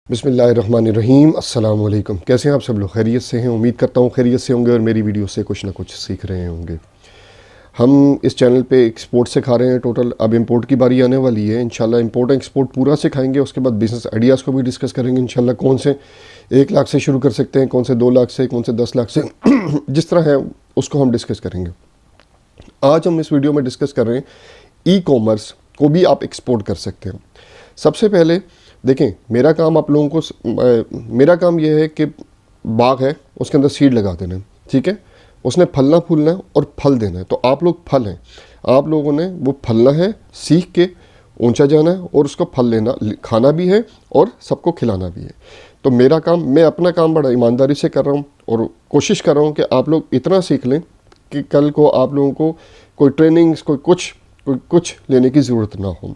बिस्मिल्लाहिर्रहमानिर्रहीम। अस्सलाम वालेकुम। कैसे हैं आप सब लोग? खैरियत से हैं? उम्मीद करता हूँ खैरियत से होंगे और मेरी वीडियो से कुछ ना कुछ सीख रहे होंगे। हम इस चैनल पे एक्सपोर्ट सिखा रहे हैं टोटल। अब इंपोर्ट की बारी आने वाली है। इंशाल्लाह इंपोर्ट एक्सपोर्ट पूरा सिखाएंगे। उसके बाद बिज़नेस आइडियाज़ को भी डिस्कस करेंगे इंशाल्लाह। कौन से 1 लाख से शुरू कर सकते हैं, कौन से 2 लाख से, कौन से 10 लाख से जिस तरह है उसको हम डिस्कस करेंगे। आज हम इस वीडियो में डिस्कस कर रहे हैं ई कॉमर्स को भी आप एक्सपोर्ट कर सकते हैं। सबसे पहले देखें, मेरा काम आप लोगों को मेरा काम यह है कि बाग है, उसके अंदर सीड लगा देना है, ठीक है। उसने फलना फूलना है और फल देना है। तो आप लोग फल हैं, आप लोगों ने वो फलना है, सीख के ऊंचा जाना है और उसको फल लेना, खाना भी है और सबको खिलाना भी है। तो मेरा काम, मैं अपना काम बड़ा ईमानदारी से कर रहा हूँ और कोशिश कर रहा हूँ कि आप लोग इतना सीख लें कि कल को आप लोगों को कोई ट्रेनिंग्स, कोई कुछ लेने की ज़रूरत ना हो।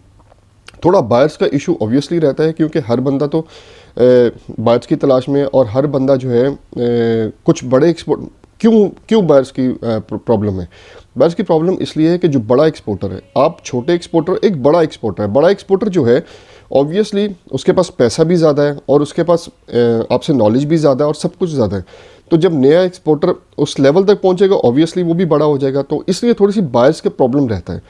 थोड़ा बायर्स का इशू ऑब्वियसली रहता है, क्योंकि हर बंदा तो बायर्स की तलाश में, और हर बंदा जो है कुछ बड़े एक्सपोर्ट, क्यों बायर्स की प्रॉब्लम है? बायर्स की प्रॉब्लम इसलिए है कि जो बड़ा एक्सपोर्टर है, आप छोटे एक्सपोर्टर, एक बड़ा एक्सपोर्टर है। बड़ा एक्सपोर्टर जो है ऑब्वियसली उसके पास पैसा भी ज़्यादा है और उसके पास आपसे नॉलेज भी ज़्यादा है और सब कुछ ज़्यादा है। तो जब नया एक्सपोर्टर उस लेवल तक पहुंचेगा ऑब्वियसली वो भी बड़ा हो जाएगा। तो इसलिए थोड़ी सी बायर्स का प्रॉब्लम रहता है।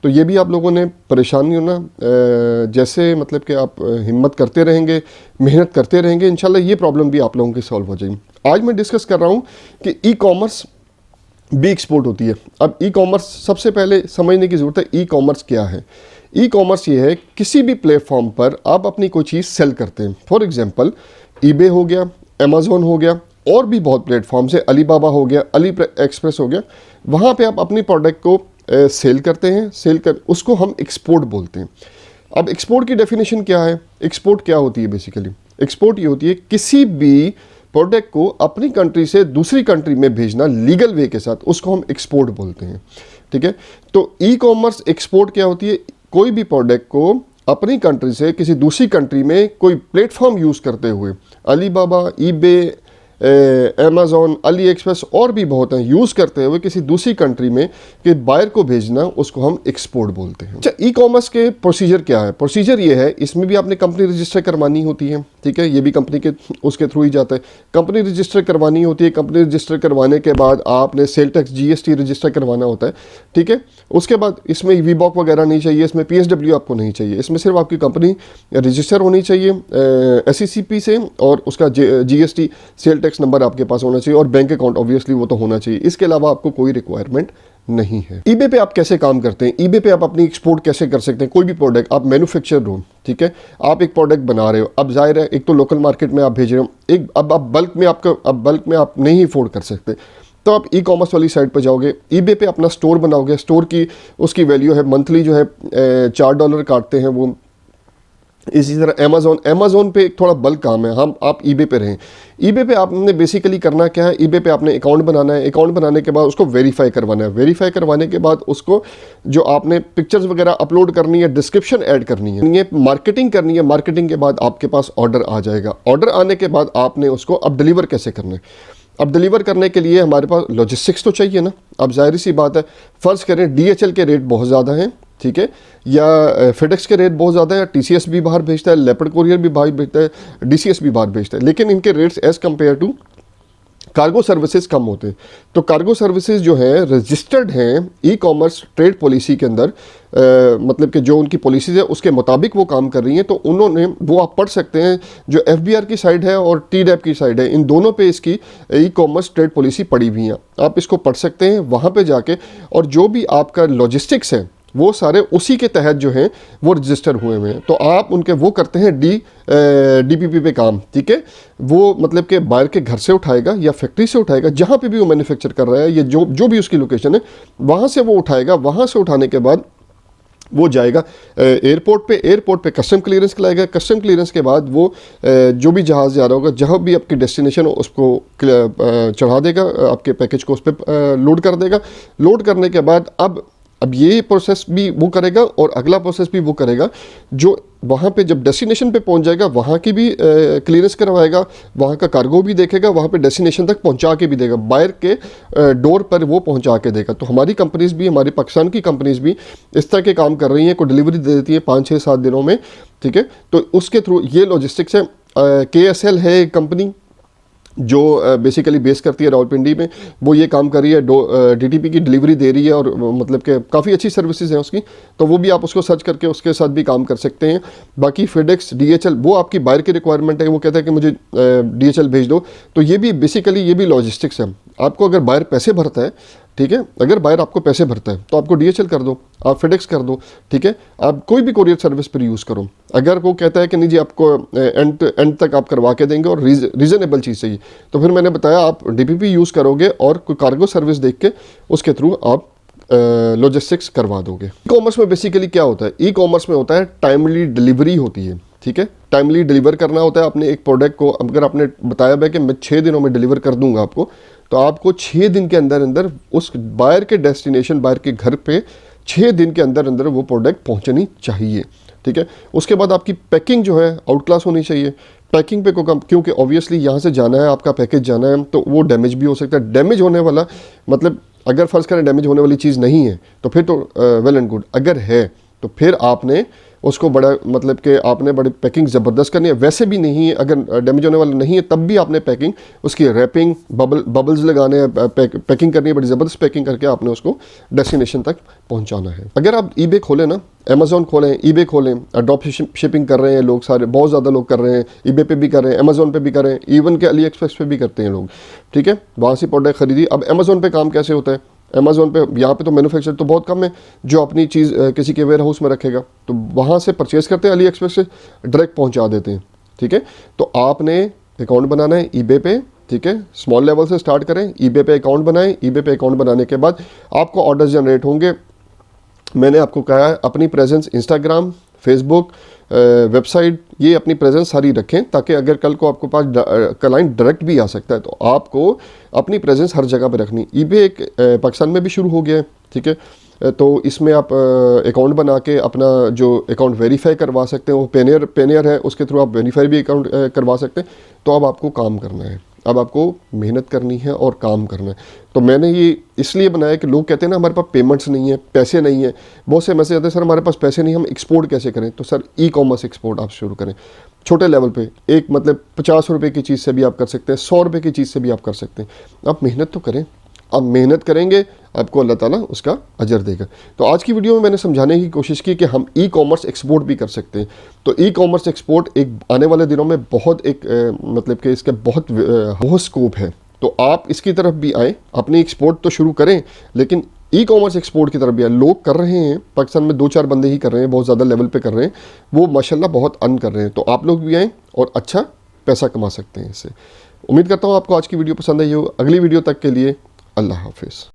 तो ये भी आप लोगों ने परेशान नहीं होना। जैसे मतलब कि आप हिम्मत करते रहेंगे, मेहनत करते रहेंगे, इंशाल्लाह ये प्रॉब्लम भी आप लोगों की सॉल्व हो जाएगी। आज मैं डिस्कस कर रहा हूँ कि ई कॉमर्स भी एक्सपोर्ट होती है। अब ई कॉमर्स सबसे पहले समझने की ज़रूरत है, ई कॉमर्स क्या है। ई कॉमर्स ये है, किसी भी प्लेटफॉर्म पर आप अपनी कोई चीज़ सेल करते हैं। फॉर एग्जांपल ईबे हो गया, अमेज़ॉन हो गया, और भी बहुत प्लेटफॉर्म्स है, अलीबाबा हो गया, अली एक्सप्रेस हो गया। वहाँ पे आप अपनी प्रोडक्ट को सेल करते हैं, उसको हम एक्सपोर्ट बोलते हैं। अब एक्सपोर्ट की डेफिनेशन क्या है? एक्सपोर्ट क्या होती है? बेसिकली एक्सपोर्ट ये होती है किसी भी प्रोडक्ट को अपनी कंट्री से दूसरी कंट्री में भेजना लीगल वे के साथ, उसको हम एक्सपोर्ट बोलते हैं, ठीक है। तो ई कॉमर्स एक्सपोर्ट क्या होती है? कोई भी प्रोडक्ट को अपनी कंट्री से किसी दूसरी कंट्री में कोई प्लेटफॉर्म यूज़ करते हुए, Alibaba, eBay, Amazon, Ali express और भी बहुत हैं, यूज़ करते हुए किसी दूसरी कंट्री में कि बायर को भेजना, उसको हम एक्सपोर्ट बोलते हैं। अच्छा, ई कॉमर्स के प्रोसीजर क्या है? प्रोसीजर ये है, इसमें भी आपने कंपनी रजिस्टर करवानी होती है, ठीक है। ये भी कंपनी के उसके थ्रू ही जाता है। कंपनी रजिस्टर करवानी होती है। कंपनी रजिस्टर करवाने के बाद आपने सेल टैक्स, जीएसटी रजिस्टर करवाना होता है, ठीक है। उसके बाद इसमें वीबॉक वगैरह नहीं चाहिए, इसमें पीएसडब्ल्यू आपको नहीं चाहिए। इसमें सिर्फ आपकी कंपनी रजिस्टर होनी चाहिए एसईसीपी से, और उसका जीएसटी सेल टैक्स नंबर आपके पास होना चाहिए, और बैंक अकाउंट ऑब्वियसली वो तो होना चाहिए। इसके अलावा आपको कोई रिक्वायरमेंट नहीं है। ईबे पे आप कैसे काम करते हैं? ईबे पे आप अपनी एक्सपोर्ट कैसे कर सकते हैं? कोई भी प्रोडक्ट आप मैन्युफैक्चर हो, ठीक है, आप एक प्रोडक्ट बना रहे हो। अब जाहिर है, एक तो लोकल मार्केट में आप भेज रहे हो, एक अब बल्क में आप नहीं अफोर्ड कर सकते, तो आप ई कॉमर्स वाली साइट पर जाओगे, ईबे पे अपना स्टोर बनाओगे। स्टोर की उसकी वैल्यू है मंथली जो है $4 काटते हैं वो। इसी तरह अमेज़ॉन पे एक थोड़ा बल्क काम है, आप ईबे पे रहें। ईबे पे आपने बेसिकली करना क्या है? ईबे पे आपने अकाउंट बनाना है। अकाउंट बनाने के बाद उसको वेरीफाई करवाना है। वेरीफाई करवाने के बाद उसको जो आपने पिक्चर्स वगैरह अपलोड करनी है, डिस्क्रिप्शन ऐड करनी है, ये मार्केटिंग करनी है। मार्केटिंग के बाद आपके पास ऑर्डर आ जाएगा। ऑर्डर आने के बाद आपने उसको अब डिलीवर कैसे करना है? अब डिलीवर करने के लिए हमारे पास लॉजिस्टिक्स तो चाहिए ना। अब जाहिर सी बात है, फ़र्ज़ करें डीएचएल के रेट बहुत ज़्यादा हैं, ठीक है, या फेडेक्स के रेट बहुत ज़्यादा है, टीसीएस भी बाहर भेजता है, लेपर्ड कोरियर भी बाहर भेजता है, डीसीएस भी बाहर भेजता है, लेकिन इनके rates as compare to cargo services कम होते हैं। तो कार्गो सर्विसेज जो है रजिस्टर्ड हैं ई कॉमर्स ट्रेड पॉलिसी के अंदर, मतलब कि जो उनकी पॉलिसीज़ है उसके मुताबिक वो काम कर रही हैं। तो उन्होंने, वो आप पढ़ सकते हैं, जो एफबीआर की साइड है और टीडैप की साइड है, इन दोनों पे इसकी ई कॉमर्स ट्रेड पॉलिसी पड़ी हुई है। आप इसको पढ़ सकते हैं वहाँ पे जाके, और जो भी आपका लॉजिस्टिक्स है वो सारे उसी के तहत जो हैं वो रजिस्टर हुए हुए हैं। तो आप उनके वो करते हैं डीपीपी पे काम, ठीक है। वो मतलब कि बाहर के घर से उठाएगा या फैक्ट्री से उठाएगा, जहाँ पे भी वो मैन्युफैक्चर कर रहा है, ये जो भी उसकी लोकेशन है, वहाँ से वो उठाएगा। वहाँ से उठाने के बाद वो जाएगा एयरपोर्ट पे कस्टम क्लियरेंस लाएगा। कस्टम क्लियरेंस के बाद वो जो भी जहाज़ जा रहा होगा, जहाँ भी आपकी डेस्टिनेशन हो, उसको चढ़ा देगा, आपके पैकेज को उस पर लोड कर देगा। लोड करने के बाद अब ये प्रोसेस भी वो करेगा और अगला प्रोसेस भी वो करेगा, जो वहाँ पे जब डेस्टिनेशन पे पहुँच जाएगा वहाँ की भी क्लियरेंस करवाएगा, वहाँ का कार्गो भी देखेगा, वहाँ पे डेस्टिनेशन तक पहुँचा के भी देगा, बायर के डोर पर वो पहुँचा के देगा। तो हमारी कंपनीज़ भी, हमारी पाकिस्तान की कंपनीज़ भी इस तरह के काम कर रही हैं, को डिलीवरी दे देती है 5, 6, 7 दिनों में, ठीक है। तो उसके थ्रू ये लॉजिस्टिक्स है। KSL है एक कंपनी जो बेसिकली बेस करती है रावलपिंडी में, वो ये काम कर रही है, DTP की डिलीवरी दे रही है और मतलब कि काफ़ी अच्छी सर्विसेज हैं उसकी, तो वो भी आप उसको सर्च करके उसके साथ भी काम कर सकते हैं। बाकी FedEx, DHL वो आपकी बाहर की रिक्वायरमेंट है, वो कहता है कि मुझे DHL भेज दो, तो ये भी बेसिकली ये भी लॉजिस्टिक्स है। आपको अगर बाहर पैसे भरता है, ठीक है, अगर बाहर आपको पैसे भरता है तो आपको DHL कर दो, आप FedEx कर दो, ठीक है, आप कोई भी कोरियर सर्विस पर यूज़ करो। अगर वो कहता है कि नहीं जी आपको एंड तक आप करवा के देंगे और रीज़नेबल चीज़ चाहिए, तो फिर मैंने बताया आप DPP यूज़ करोगे और कोई कार्गो सर्विस देख के उसके थ्रू आप लॉजिस्टिक्स करवा दोगे। ई कॉमर्स में बेसिकली क्या होता है, ई कॉमर्स में होता है टाइमली डिलीवरी होती है, ठीक है, टाइमली डिलीवर करना होता है अपने एक प्रोडक्ट को। अगर आपने बताया है कि मैं 6 दिनों में डिलीवर कर दूंगा आपको, तो आपको 6 दिन के अंदर अंदर उस बायर के डेस्टिनेशन, बायर के घर पे 6 दिन के अंदर अंदर वो प्रोडक्ट पहुंचनी चाहिए, ठीक है। उसके बाद आपकी पैकिंग जो है आउट क्लास होनी चाहिए। पैकिंग पे को कम, क्योंकि ऑब्वियसली यहाँ से जाना है, आपका पैकेज जाना है, तो वो डैमेज भी हो सकता है। डैमेज होने वाला मतलब अगर फ़र्ज़ करें डैमेज होने वाली चीज़ नहीं है तो फिर तो वेल एंड गुड, अगर है तो फिर आपने उसको बड़ा मतलब कि आपने बड़ी पैकिंग ज़बरदस्त करनी है। वैसे भी नहीं है, अगर डैमेज होने वाला नहीं है तब भी आपने पैकिंग, उसकी रैपिंग, बबल्स लगाने हैं, पैकिंग करनी है, बड़ी ज़बरदस्त पैकिंग करके आपने उसको डेस्टिनेशन तक पहुंचाना है। अगर आप eBay खोलें ना, अमेज़ॉन खोलें, eBay खोलें, ड्रॉप शिपिंग कर रहे हैं लोग, सारे बहुत ज़्यादा लोग कर रहे हैं, eBay पे भी कर रहे हैं, अमेज़ॉन पे भी कर रहे हैं, इवन के AliExpress पे भी करते हैं लोग, ठीक है, वहाँ से प्रोडक्ट खरीदी। अब अमेज़ॉन पे काम कैसे होता है, अमेज़ॉन पे यहाँ पे तो मैन्युफैक्चर तो बहुत कम है जो अपनी चीज़ किसी के वेयर हाउस में रखेगा, तो वहाँ से परचेज़ करते हैं, AliExpress से डायरेक्ट पहुँचा देते हैं, ठीक है। तो आपने अकाउंट बनाना है eBay पे, ठीक है, स्मॉल लेवल से स्टार्ट करें, eBay पे अकाउंट बनाएं। eBay पे अकाउंट बनाने के बाद आपको ऑर्डर्स जनरेट होंगे। मैंने आपको कहा है अपनी प्रेजेंस इंस्टाग्राम, फेसबुक, वेबसाइट, ये अपनी प्रेजेंस सारी रखें, ताकि अगर कल को आपको पास क्लाइंट डायरेक्ट भी आ सकता है, तो आपको अपनी प्रेजेंस हर जगह पे रखनी। eBay एक पाकिस्तान में भी शुरू हो गया है, ठीक है, तो इसमें आप अकाउंट बना के अपना जो अकाउंट वेरीफाई करवा सकते हैं, वो पेनियर है, उसके थ्रू आप वेरीफाई भी अकाउंट करवा सकते हैं। तो अब आपको काम करना है, अब आपको मेहनत करनी है और काम करना है। तो मैंने ये इसलिए बनाया कि लोग कहते हैं ना हमारे पास पेमेंट्स नहीं है, पैसे नहीं है, बहुत से मैसेज आते हैं सर हमारे पास पैसे नहीं, हम एक्सपोर्ट कैसे करें। तो सर ई कॉमर्स एक्सपोर्ट आप शुरू करें छोटे लेवल पे, एक मतलब 50 रुपये की चीज़ से भी आप कर सकते हैं, 100 रुपये की चीज़ से भी आप कर सकते हैं। आप मेहनत तो करें, आप मेहनत करेंगे आपको अल्लाह ताला उसका अजर देगा। तो आज की वीडियो में मैंने समझाने की कोशिश की कि हम ई कॉमर्स एक्सपोर्ट भी कर सकते हैं। तो ई कॉमर्स एक्सपोर्ट एक आने वाले दिनों में बहुत एक मतलब कि इसका बहुत स्कोप है। तो आप इसकी तरफ भी आएँ, अपनी एक्सपोर्ट तो शुरू करें, लेकिन ई कॉमर्स एक्सपोर्ट की तरफ भी आए। लोग कर रहे हैं, पाकिस्तान में 2-4 बंदे ही कर रहे हैं, बहुत ज़्यादा लेवल पे कर रहे हैं, वो माशाल्लाह बहुत अर्न कर रहे हैं। तो आप लोग भी आएँ और अच्छा पैसा कमा सकते हैं इससे। उम्मीद करता हूँ आपको आज की वीडियो पसंद आई हो। अगली वीडियो तक के लिए अल्लाह हाफिज़।